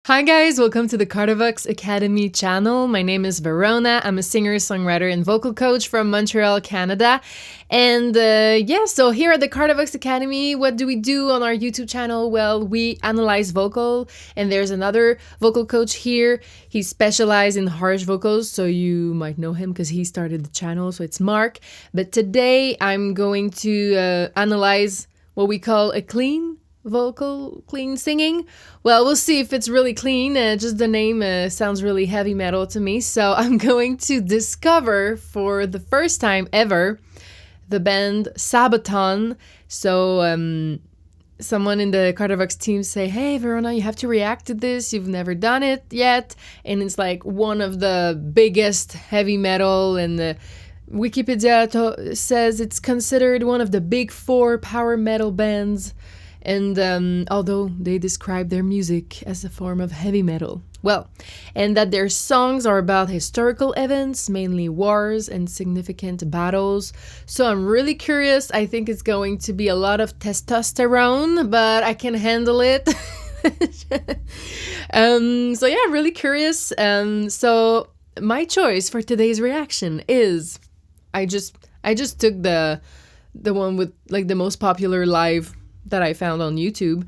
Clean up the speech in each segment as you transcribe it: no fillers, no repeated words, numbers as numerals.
Hi guys, welcome to the Kardavox Academy channel. My name is Verona. I'm a singer, songwriter, and vocal coach from Montreal, Canada. And so here at the Kardavox Academy, what do we do on our YouTube channel? Well, we analyze vocal, and there's another vocal coach here. He specializes in harsh vocals, so you might know him because he started the channel, so it's Mark. But today I'm going to analyze what we call a clean vocal, clean singing. Well, we'll see if it's really clean. Just the name sounds really heavy metal to me. So I'm going to discover for the first time ever the band Sabaton. So someone in the Kardavox team say, hey, Verona, you have to react to this. You've never done it yet. And it's like one of the biggest heavy metal, and the Wikipedia says it's considered one of the big four power metal bands. And although they describe their music as a form of heavy metal, well, and that their songs are about historical events, mainly wars and significant battles. So I'm really curious. I think it's going to be a lot of testosterone, but I can handle it. So yeah, really curious. So my choice for today's reaction is I just took the one with like the most popular live that I found on YouTube.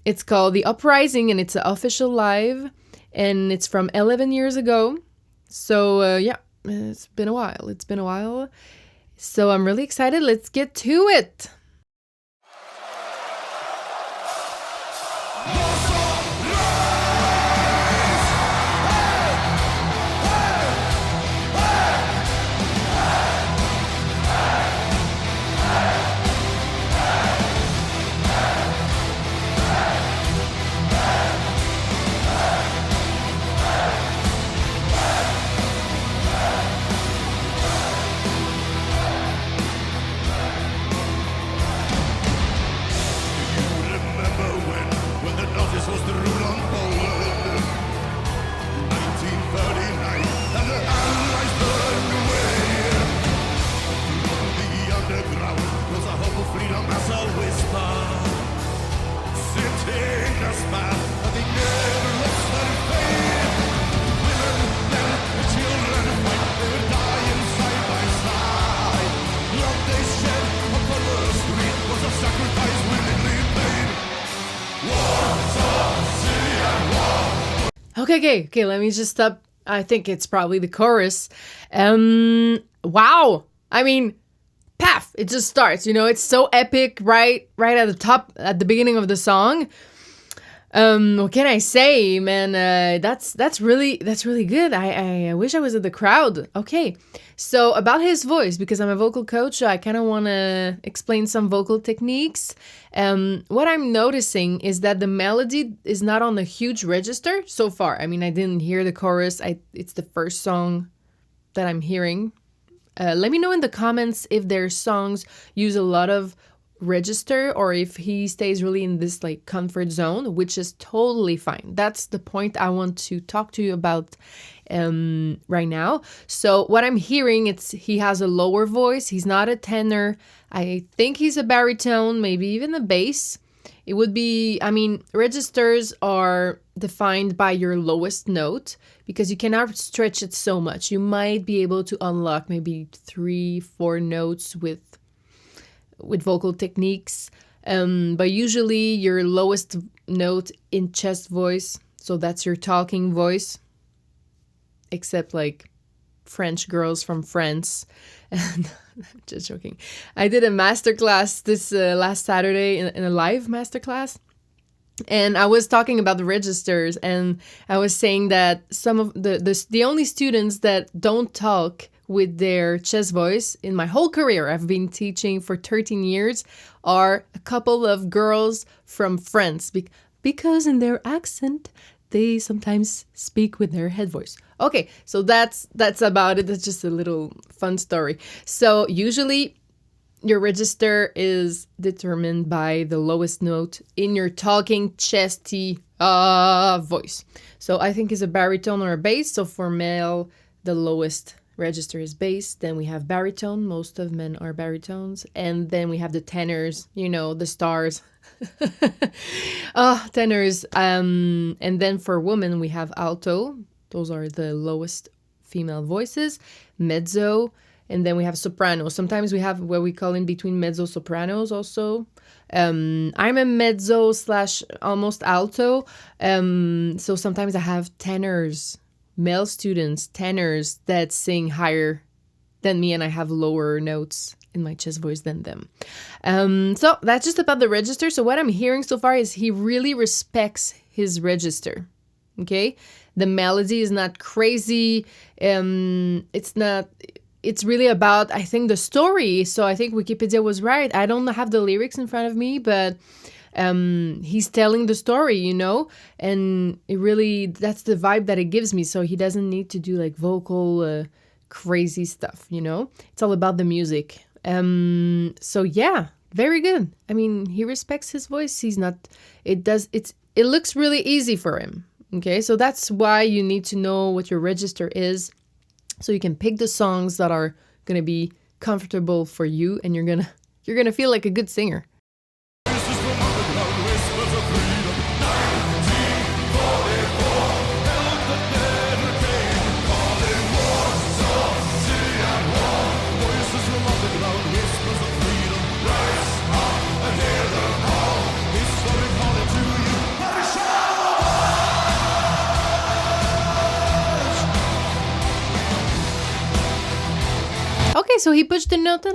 It's called the Uprising, and it's an official live, and it's from 11 years ago. So yeah, it's been a while. So I'm really excited. Let's get to it. Okay, let me just stop. I think it's probably the chorus. Wow. I mean, paf, it just starts, it's so epic right at the top, at the beginning of the song. What can I say, man? That's really good. I wish I was at the crowd. Okay, so about his voice, because I'm a vocal coach, so I kind of want to explain some vocal techniques. What I'm noticing is that the melody is not on a huge register so far. I mean, I didn't hear the chorus. It's the first song that I'm hearing. Let me know in the comments if their songs use a lot of register, or if he stays really in this like comfort zone, which is totally fine. That's the point I want to talk to you about right now. So what I'm hearing, he has a lower voice. He's not a tenor. I think he's a baritone, maybe even a bass. It would be, I mean, registers are defined by your lowest note because you cannot stretch it so much. You might be able to unlock maybe 3-4 notes with vocal techniques, but usually your lowest note in chest voice, so that's your talking voice, except like French girls from France. And I'm just joking. I did a masterclass this last Saturday in a live masterclass, and I was talking about the registers, and I was saying that some of the only students that don't talk with their chest voice in my whole career, I've been teaching for 13 years, are a couple of girls from France, because in their accent they sometimes speak with their head voice. Okay, so that's about it. That's just a little fun story. So usually your register is determined by the lowest note in your talking chesty voice. So I think it's a baritone or a bass. So for male, the lowest register is bass. Then we have baritone. Most of men are baritones. And then we have the tenors, the stars. Oh, tenors. And then for women, we have alto. Those are the lowest female voices. Mezzo. And then we have soprano. Sometimes we have what we call in between mezzo sopranos also. I'm a mezzo / almost alto. So sometimes I have tenors, male students, tenors that sing higher than me, and I have lower notes in my chest voice than them. So that's just about the register. So what I'm hearing so far is he really respects his register. Okay? The melody is not crazy. It's really about, I think, the story. So I think Wikipedia was right. I don't have the lyrics in front of me, but he's telling the story, and it really, that's the vibe that it gives me. So he doesn't need to do like vocal crazy stuff, It's all about the music. So yeah, very good. I mean, he respects his voice. It looks really easy for him. Okay, so that's why you need to know what your register is. So you can pick the songs that are going to be comfortable for you, and you're going to feel like a good singer. Okay, so he pushed the note.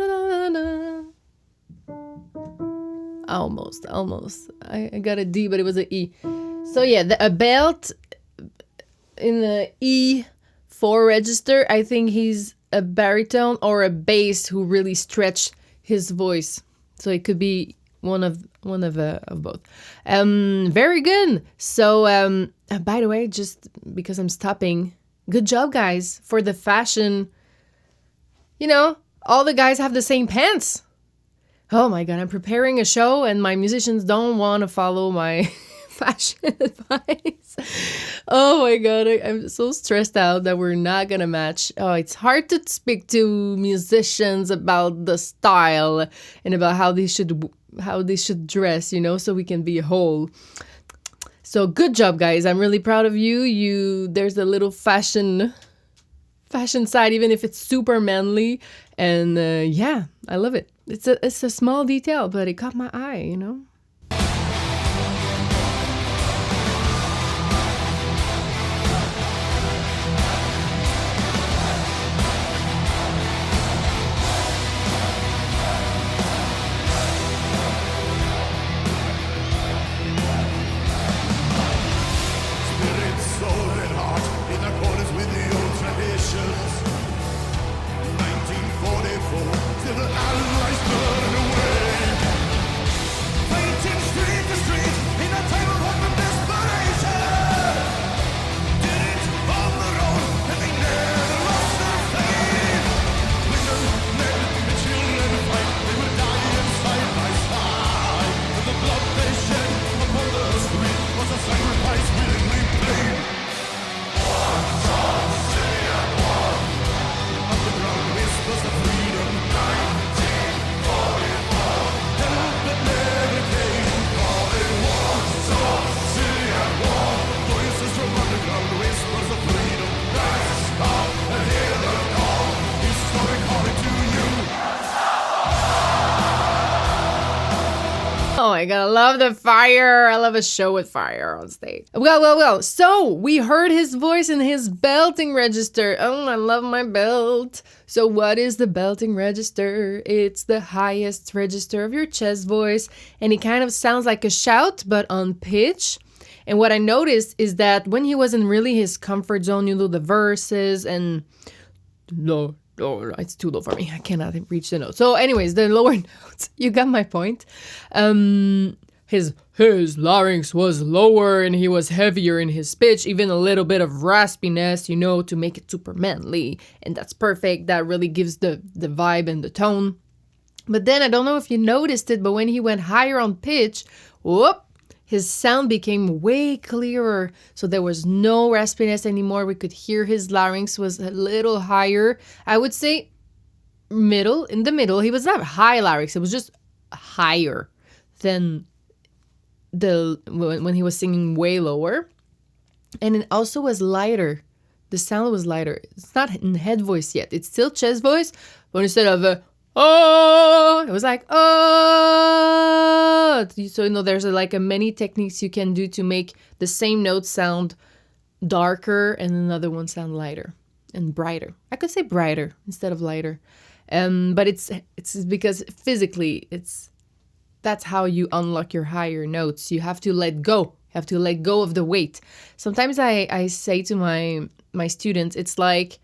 Almost. I got a D, but it was an E. So yeah, a belt in the E4 register. I think he's a baritone or a bass who really stretched his voice. So it could be one of both. Very good. So by the way, just because I'm stopping, good job, guys, for the fashion. All the guys have the same pants. Oh my God, I'm preparing a show and my musicians don't want to follow my fashion advice. Oh my God, I'm so stressed out that we're not going to match. Oh, it's hard to speak to musicians about the style and about how they should dress, so we can be a whole. So good job, guys. I'm really proud of you. There's a little fashion side, even if it's super manly, and yeah, I love it. It's a small detail, but it caught my eye, Oh my God, I love the fire. I love a show with fire on stage. Well. So we heard his voice in his belting register. Oh, I love my belt. So what is the belting register? It's the highest register of your chest voice. And it kind of sounds like a shout, but on pitch. And what I noticed is that when he was in really his comfort zone, the verses and no, it's too low for me. I cannot reach the note. So anyways, the lower notes, you got my point. His larynx was lower and he was heavier in his pitch, even a little bit of raspiness, to make it super manly. And that's perfect. That really gives the vibe and the tone. But then I don't know if you noticed it, but when he went higher on pitch, his sound became way clearer. So there was no raspiness anymore. We could hear his larynx was a little higher. I would say in the middle. He was not high larynx. It was just higher than when he was singing way lower. And it also was lighter. The sound was lighter. It's not in head voice yet. It's still chest voice, but instead of oh, it was like oh. So there's like many techniques you can do to make the same note sound darker and another one sound lighter and brighter. I could say brighter instead of lighter, but it's because physically that's how you unlock your higher notes. You have to let go. You have to let go of the weight. Sometimes I say to my students, it's like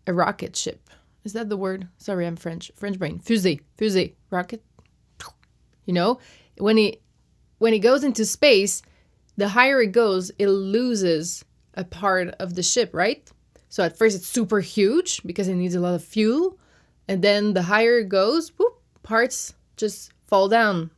a rocket ship. Is that the word? Sorry, I'm French brain. Fusée, rocket. When it goes into space, the higher it goes, it loses a part of the ship, right? So at first it's super huge because it needs a lot of fuel, and then the higher it goes, parts just fall down.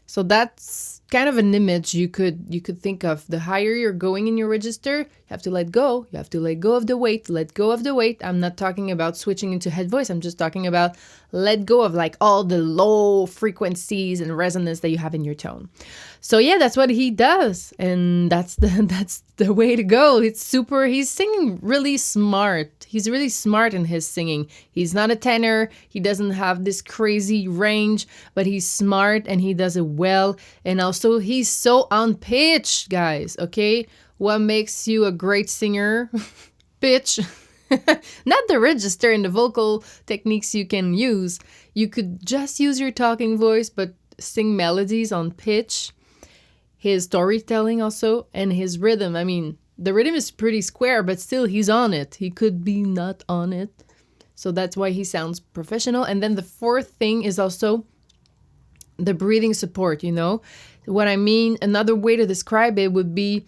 So that's kind of an image you could think of. The higher you're going in your register, you have to let go. You have to let go of the weight. Let go of the weight. I'm not talking about switching into head voice. I'm just talking about let go of like all the low frequencies and resonance that you have in your tone. So yeah, that's what he does, and that's the way to go. He's singing really smart. He's really smart in his singing. He's not a tenor. He doesn't have this crazy range, but he's smart and he does it well. And also he's so on pitch, guys, okay? What makes you a great singer? Pitch. Not the register and the vocal techniques you can use. You could just use your talking voice, but sing melodies on pitch. His storytelling also, and his rhythm. I mean, the rhythm is pretty square, but still he's on it. He could be not on it. So that's why he sounds professional. And then the fourth thing is also the breathing support, What I mean, another way to describe it would be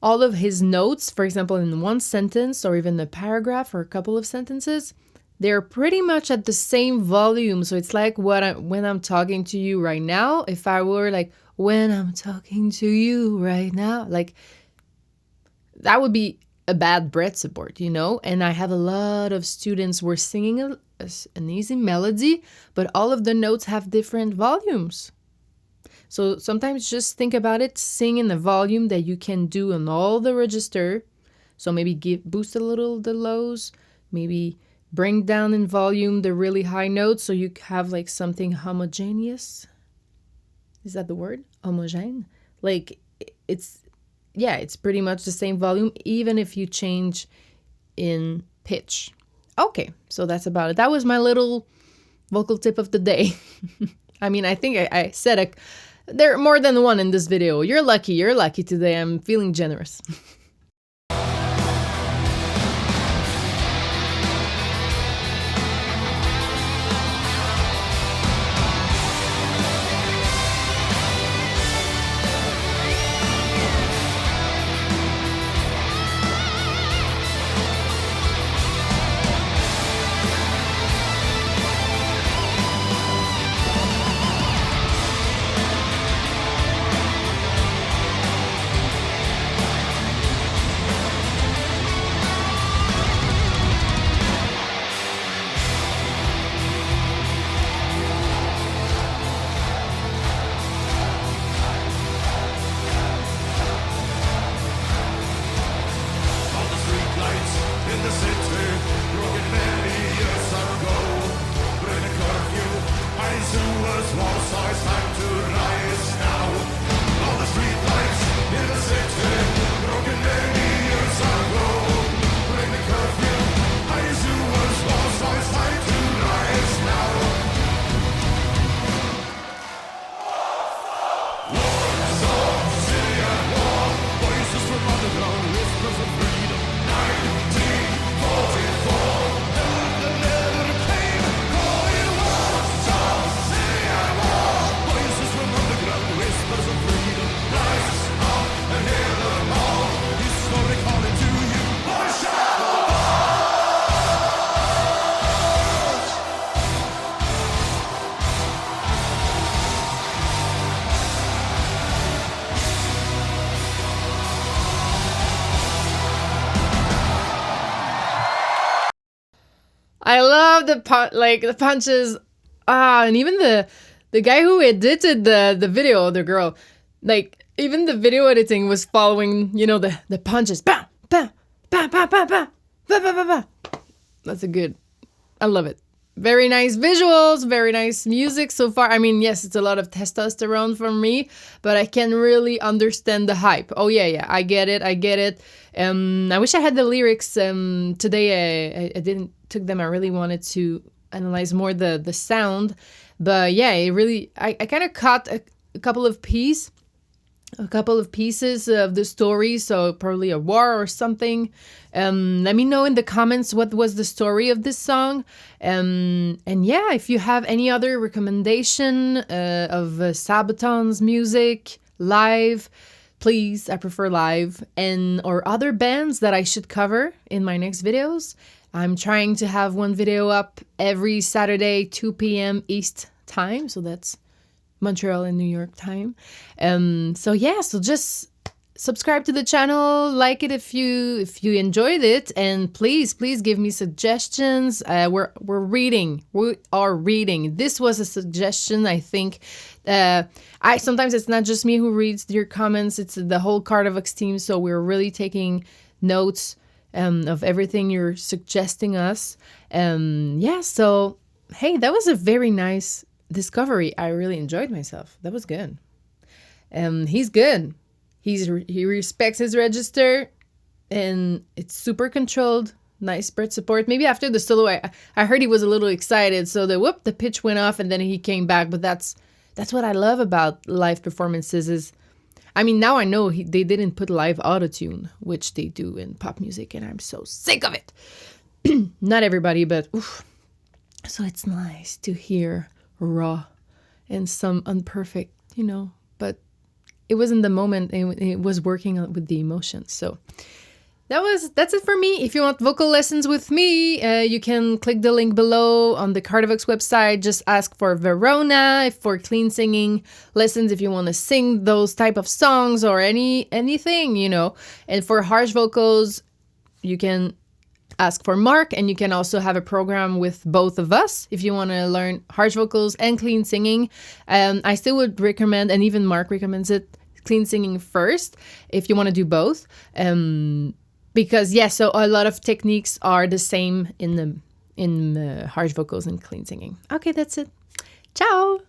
all of his notes, for example, in one sentence or even a paragraph or a couple of sentences, they're pretty much at the same volume. So it's like when I'm talking to you right now, if I were like, when I'm talking to you right now, like that would be a bad breath support, And I have a lot of students who are singing an easy melody, but all of the notes have different volumes. So sometimes just think about it, sing in the volume that you can do on all the register. So maybe boost a little the lows, maybe bring down in volume the really high notes so you have like something homogeneous. Is that the word? Homogene? Like it's pretty much the same volume, even if you change in pitch. Okay, so that's about it. That was my little vocal tip of the day. I mean, I think I said there are more than one in this video. You're lucky today. I'm feeling generous. I love the punches. And even the guy who edited the video, the girl, like even the video editing was following, the punches. Bah, bah, bah, bah, bah, bah, bah, bah, bah, bah. That's I love it. Very nice visuals, very nice music so far. I mean, yes, it's a lot of testosterone from me, but I can really understand the hype. Oh yeah, I get it. I wish I had the lyrics. Today I didn't took them. I really wanted to analyze more the sound, but yeah, it really. I kind of caught a couple of pieces of the story, so probably a war or something. Let me know in the comments what was the story of this song. And yeah, if you have any other recommendation of Sabaton's music live, please, I prefer live, or other bands that I should cover in my next videos. I'm trying to have one video up every Saturday, 2 p.m. East time, so that's Montreal and New York time. So just subscribe to the channel, like it if you enjoyed it, and please give me suggestions. We are reading. This was a suggestion. I think sometimes it's not just me who reads your comments, it's the whole Kardavox team, so we're really taking notes of everything you're suggesting us. So hey, that was a very nice discovery. I really enjoyed myself. That was good. He's good. He respects his register, and it's super controlled. Nice spread support. Maybe after the solo, I heard he was a little excited, so the pitch went off, and then he came back. But that's what I love about live performances. Is, I mean, now I know they didn't put live autotune, which they do in pop music, and I'm so sick of it. Not everybody, but oof. So it's nice to hear raw and some unperfect, but it was in the moment, and it was working with the emotions. So that's it for me. If you want vocal lessons with me, you can click the link below on the Kardavox website. Just ask for Verona for clean singing lessons if you want to sing those type of songs or anything, And for harsh vocals, you can ask for Mark, and you can also have a program with both of us if you want to learn harsh vocals and clean singing. I still would recommend, and even Mark recommends it, clean singing first if you want to do both. Because so a lot of techniques are the same in the harsh vocals and clean singing. Okay, that's it. Ciao.